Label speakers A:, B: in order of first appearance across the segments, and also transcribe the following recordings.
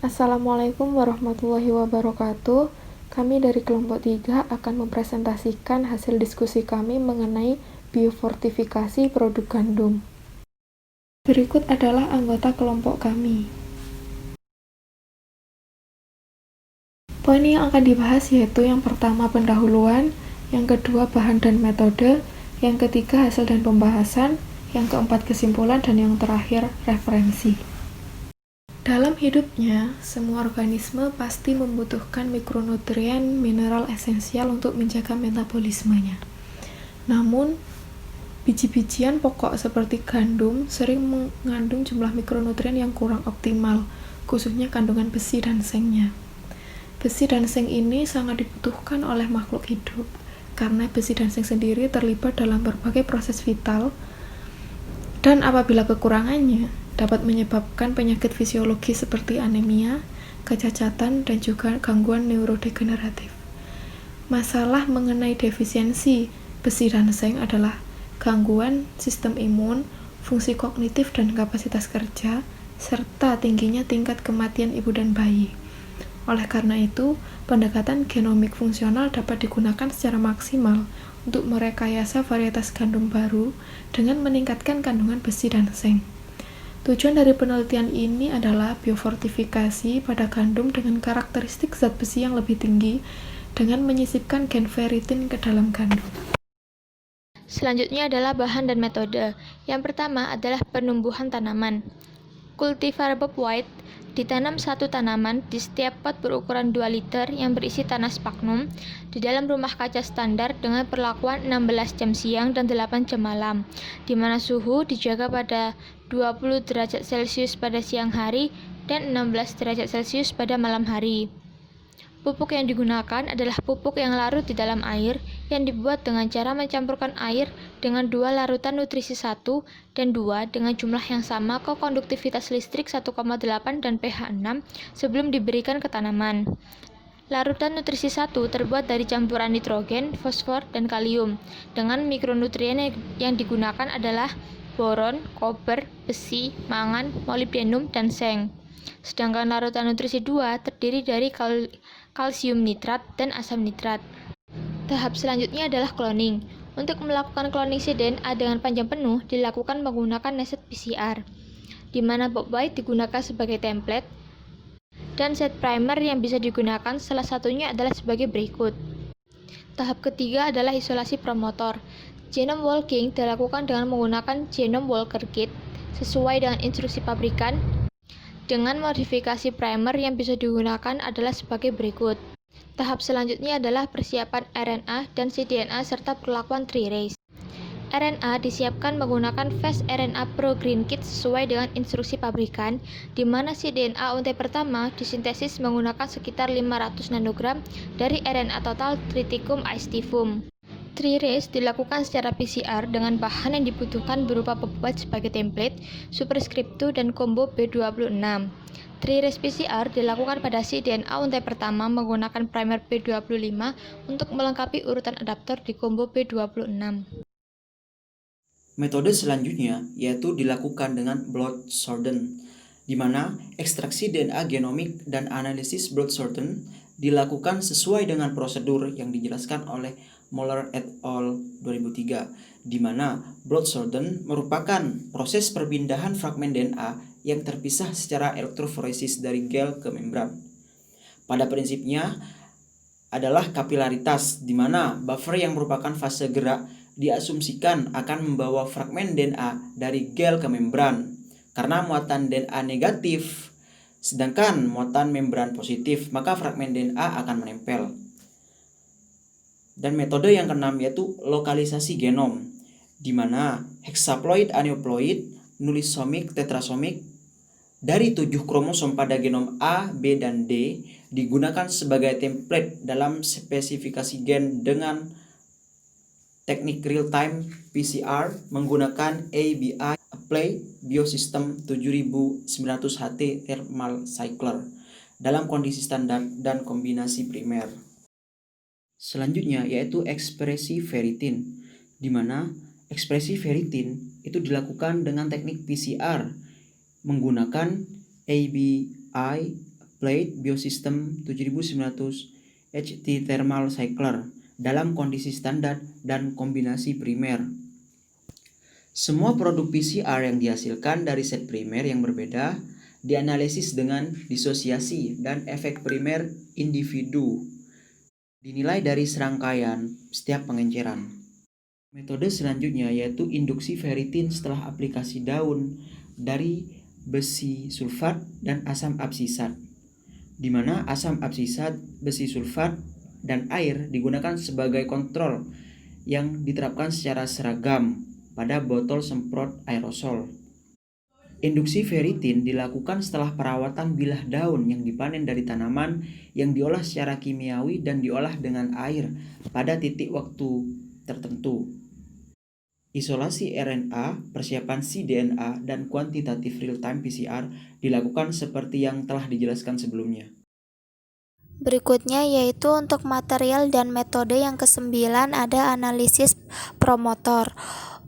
A: Assalamualaikum warahmatullahi wabarakatuh. Kami dari kelompok 3 akan mempresentasikan hasil diskusi kami mengenai biofortifikasi produk gandum. Berikut adalah anggota kelompok kami. Poin yang akan dibahas yaitu yang pertama pendahuluan, yang kedua bahan dan metode, yang ketiga hasil dan pembahasan, yang keempat kesimpulan, dan yang terakhir referensi. Dalam hidupnya, semua organisme pasti membutuhkan mikronutrien mineral esensial untuk menjaga metabolismenya. Namun, biji-bijian pokok seperti gandum sering mengandung jumlah mikronutrien yang kurang optimal, khususnya kandungan besi dan sengnya. Besi dan seng ini sangat dibutuhkan oleh makhluk hidup, karena besi dan seng sendiri terlibat dalam berbagai proses vital, dan apabila kekurangannya, dapat menyebabkan penyakit fisiologis seperti anemia, kecacatan, dan juga gangguan neurodegeneratif. Masalah mengenai defisiensi besi dan seng adalah gangguan sistem imun, fungsi kognitif dan kapasitas kerja, serta tingginya tingkat kematian ibu dan bayi. Oleh karena itu, pendekatan genomik fungsional dapat digunakan secara maksimal untuk merekayasa varietas gandum baru dengan meningkatkan kandungan besi dan seng. Tujuan dari penelitian ini adalah biofortifikasi pada gandum dengan karakteristik zat besi yang lebih tinggi dengan menyisipkan gen ferritin ke dalam gandum.
B: Selanjutnya adalah bahan dan metode. Yang pertama adalah penumbuhan tanaman. Kultivar Bob White ditanam satu tanaman di setiap pot berukuran 2 liter yang berisi tanah sphagnum di dalam rumah kaca standar dengan perlakuan 16 jam siang dan 8 jam malam, di mana suhu dijaga pada 20 derajat Celcius pada siang hari dan 16 derajat Celcius pada malam hari. Pupuk yang digunakan adalah pupuk yang larut di dalam air yang dibuat dengan cara mencampurkan air dengan 2 larutan nutrisi 1 dan 2 dengan jumlah yang sama konduktivitas listrik 1,8 dan pH 6 sebelum diberikan ke tanaman. Larutan nutrisi 1 terbuat dari campuran nitrogen, fosfor, dan kalium dengan mikronutrien yang digunakan adalah boron, koper, besi, mangan, molibdenum, dan seng. Sedangkan larutan nutrisi 2 terdiri dari kalsium nitrat dan asam nitrat. Tahap selanjutnya adalah cloning. Untuk melakukan cloning cDNA dengan panjang penuh dilakukan menggunakan neset PCR, di mana Bob White digunakan sebagai template dan set primer yang bisa digunakan salah satunya adalah sebagai berikut. Tahap ketiga adalah isolasi promotor. Genome walking dilakukan dengan menggunakan genome walker kit sesuai dengan instruksi pabrikan. Dengan modifikasi primer yang bisa digunakan adalah sebagai berikut. Tahap selanjutnya adalah persiapan RNA dan cDNA serta perlakuan trirase. RNA disiapkan menggunakan Fast RNA Pro Green Kit sesuai dengan instruksi pabrikan, di mana cDNA untai pertama disintesis menggunakan sekitar 500 nanogram dari RNA total Triticum aestivum. Trirase dilakukan secara PCR dengan bahan yang dibutuhkan berupa Bob White sebagai template, superscriptu, dan combo B26. Trirase PCR dilakukan pada cDNA untai pertama menggunakan primer B25 untuk melengkapi urutan adaptor di combo B26.
C: Metode selanjutnya yaitu dilakukan dengan blood shorten, di mana ekstraksi DNA genomik dan analisis blood shorten dilakukan sesuai dengan prosedur yang dijelaskan oleh Moller et al. 2003, di mana blood shorten merupakan proses perpindahan fragmen DNA yang terpisah secara elektroforesis dari gel ke membran. Pada prinsipnya adalah kapilaritas, di mana buffer yang merupakan fase gerak diasumsikan akan membawa fragmen DNA dari gel ke membran. Karena muatan DNA negatif, sedangkan muatan membran positif, maka fragmen DNA akan menempel. Dan metode yang keenam yaitu lokalisasi genom, di mana hexaploid, aneuploid, nulisomik, tetrasomik dari 7 kromosom pada genom A, B, dan D digunakan sebagai template dalam spesifikasi gen dengan teknik real-time PCR menggunakan ABI Apply Biosystem 7900HT Thermal Cycler dalam kondisi standar dan kombinasi primer. Selanjutnya yaitu ekspresi ferritin, di mana ekspresi ferritin itu dilakukan dengan teknik PCR menggunakan ABI Plate Biosystem 7900 HT Thermal Cycler dalam kondisi standar dan kombinasi primer. Semua produk PCR yang dihasilkan dari set primer yang berbeda dianalisis dengan disosiasi dan efek primer individu dinilai dari serangkaian setiap pengenceran. Metode selanjutnya yaitu induksi ferritin setelah aplikasi daun dari besi sulfat dan asam absisat, di mana asam absisat, besi sulfat, dan air digunakan sebagai kontrol yang diterapkan secara seragam pada botol semprot aerosol. Induksi ferritin dilakukan setelah perawatan bilah daun yang dipanen dari tanaman yang diolah secara kimiawi dan diolah dengan air pada titik waktu tertentu. Isolasi RNA, persiapan cDNA, dan kuantitatif real-time PCR dilakukan seperti yang telah dijelaskan sebelumnya.
B: Berikutnya yaitu untuk material dan metode yang ke-9 ada analisis promotor.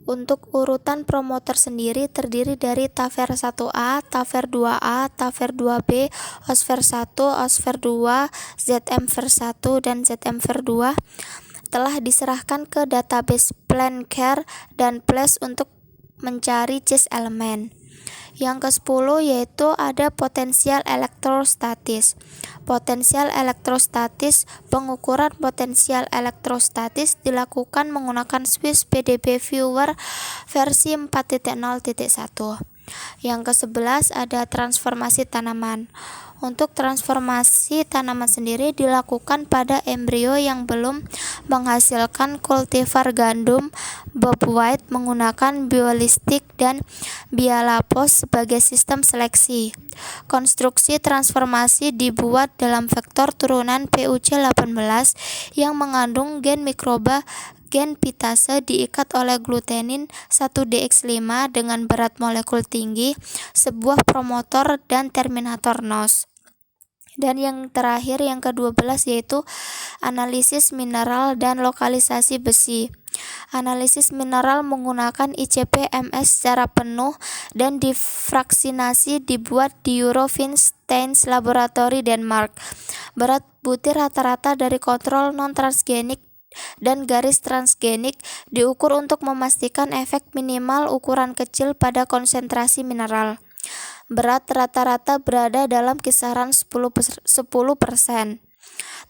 B: Untuk urutan promotor sendiri terdiri dari TAFER 1A, TAFER 2A, TAFER 2B, OSFER 1, OSFER 2, ZMFER 1, dan ZMFER 2 telah diserahkan ke database PlanCare dan PLACE untuk mencari cis elemen. Yang ke-10 yaitu ada potensial elektrostatis. Potensial elektrostatis, pengukuran potensial elektrostatis dilakukan menggunakan Swiss PDB Viewer versi 4.0.1. Yang ke-11 ada transformasi tanaman. Untuk transformasi tanaman sendiri dilakukan pada embrio yang belum menghasilkan kultivar gandum Bob White menggunakan biolistik dan bialapos sebagai sistem seleksi. Konstruksi transformasi dibuat dalam vektor turunan PUC18 yang mengandung gen mikroba gen pitase diikat oleh glutenin 1DX5 dengan berat molekul tinggi, sebuah promotor dan terminator NOS. Dan yang terakhir yang ke-12 yaitu analisis mineral dan lokalisasi besi. Analisis mineral menggunakan ICP-MS secara penuh dan difraksinasi dibuat di Eurofins Stains Laboratory Denmark. Berat butir rata-rata dari kontrol non-transgenik dan garis transgenik diukur untuk memastikan efek minimal ukuran kecil pada konsentrasi mineral. Berat rata-rata berada dalam kisaran 10%.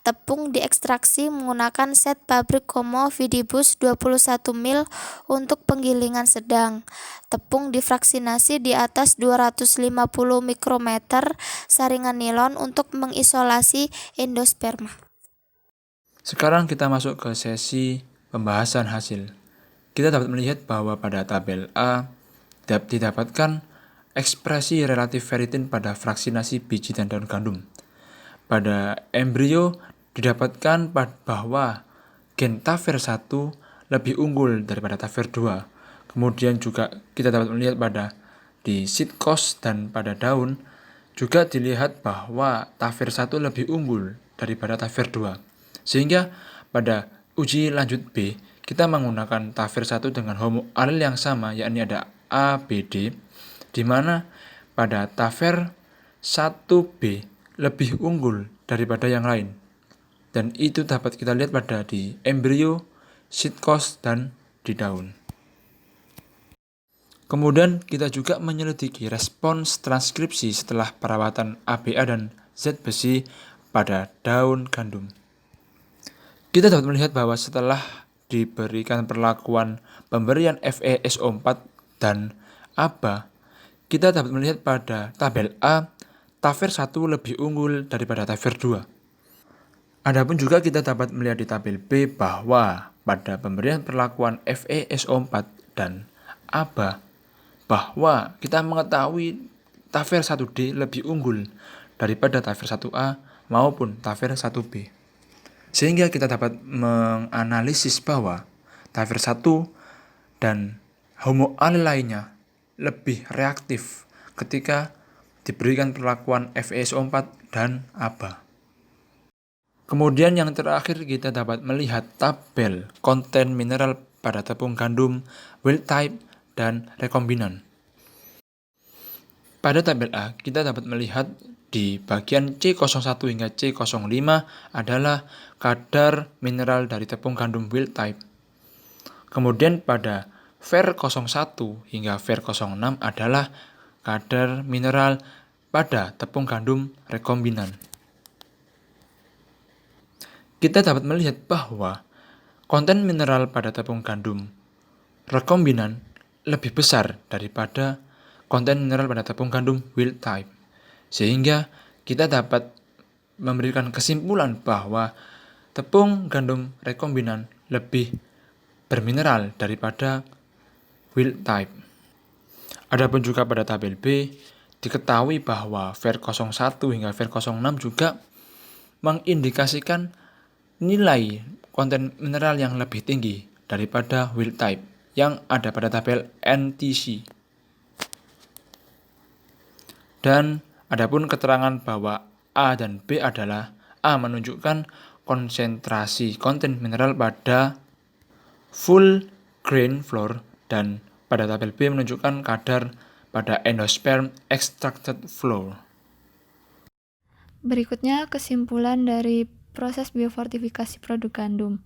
B: Tepung diekstraksi menggunakan set pabrik Como Vidibus 21 mil untuk penggilingan sedang. Tepung difraksinasi di atas 250 mikrometer saringan nilon untuk mengisolasi endosperma.
D: Sekarang kita masuk ke sesi pembahasan hasil. Kita dapat melihat bahwa pada tabel A didapatkan ekspresi relatif ferritin pada fraksinasi biji dan daun gandum. Pada embrio didapatkan bahwa gen TAFER 1 lebih unggul daripada TAFER 2. Kemudian juga kita dapat melihat pada di seed cost dan pada daun juga dilihat bahwa TAFER 1 lebih unggul daripada TAFER 2. Sehingga pada uji lanjut B, kita menggunakan TAFER 1 dengan homoalel yang sama, yakni ada ABD, di mana pada TAFER 1B lebih unggul daripada yang lain. Dan itu dapat kita lihat pada di embrio, seed cost, dan di daun. Kemudian kita juga menyelidiki respons transkripsi setelah perawatan ABA dan Z besi pada daun gandum. Kita dapat melihat bahwa setelah diberikan perlakuan pemberian FeSO4 dan ABA, kita dapat melihat pada tabel A, TAFER 1 lebih unggul daripada TAFER 2. Adapun juga kita dapat melihat di tabel B bahwa pada pemberian perlakuan FeSO4 dan ABA, bahwa kita mengetahui TAFER 1D lebih unggul daripada TAFER 1A maupun TAFER 1B. Sehingga kita dapat menganalisis bahwa TAFER 1 dan homoalel lainnya lebih reaktif ketika diberikan perlakuan FeSO4 dan ABA. Kemudian yang terakhir kita dapat melihat tabel konten mineral pada tepung gandum, wild type, dan rekombinan. Pada tabel A, kita dapat melihat di bagian C01 hingga C05 adalah kadar mineral dari tepung gandum wild type. Kemudian pada Fer01 hingga Fer06 adalah kadar mineral pada tepung gandum rekombinan. Kita dapat melihat bahwa konten mineral pada tepung gandum rekombinan lebih besar daripada konten mineral pada tepung gandum wild type. Sehingga kita dapat memberikan kesimpulan bahwa tepung gandum rekombinan lebih bermineral daripada wild type. Adapun juga pada tabel B, diketahui bahwa Fer01 hingga Fer06 juga mengindikasikan nilai konten mineral yang lebih tinggi daripada wild type yang ada pada tabel NTC. Dan adapun keterangan bahwa A dan B adalah A menunjukkan konsentrasi konten mineral pada full grain flour dan pada tabel B menunjukkan kadar pada endosperm extracted flour.
B: Berikutnya kesimpulan dari proses biofortifikasi produk gandum.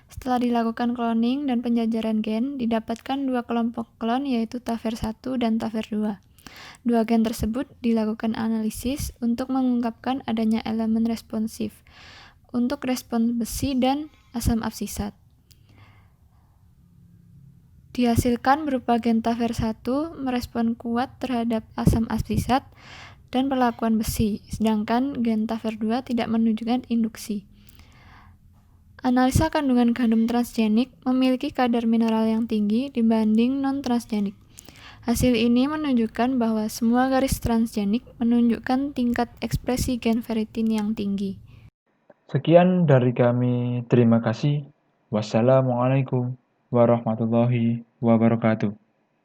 B: Setelah dilakukan cloning dan penjajaran gen, didapatkan dua kelompok klon yaitu Tafer1 dan Tafer2. Dua gen tersebut dilakukan analisis untuk mengungkapkan adanya elemen responsif untuk respons besi dan asam absisat. Dihasilkan berupa gen Tafer1 merespon kuat terhadap asam absisat dan perlakuan besi, sedangkan gen Tafer2 tidak menunjukkan induksi. Analisa kandungan gandum transgenik memiliki kadar mineral yang tinggi dibanding non-transgenik. Hasil ini menunjukkan bahwa semua garis transgenik menunjukkan tingkat ekspresi gen ferritin yang tinggi.
D: Sekian dari kami, terima kasih. Wassalamualaikum warahmatullahi wabarakatuh.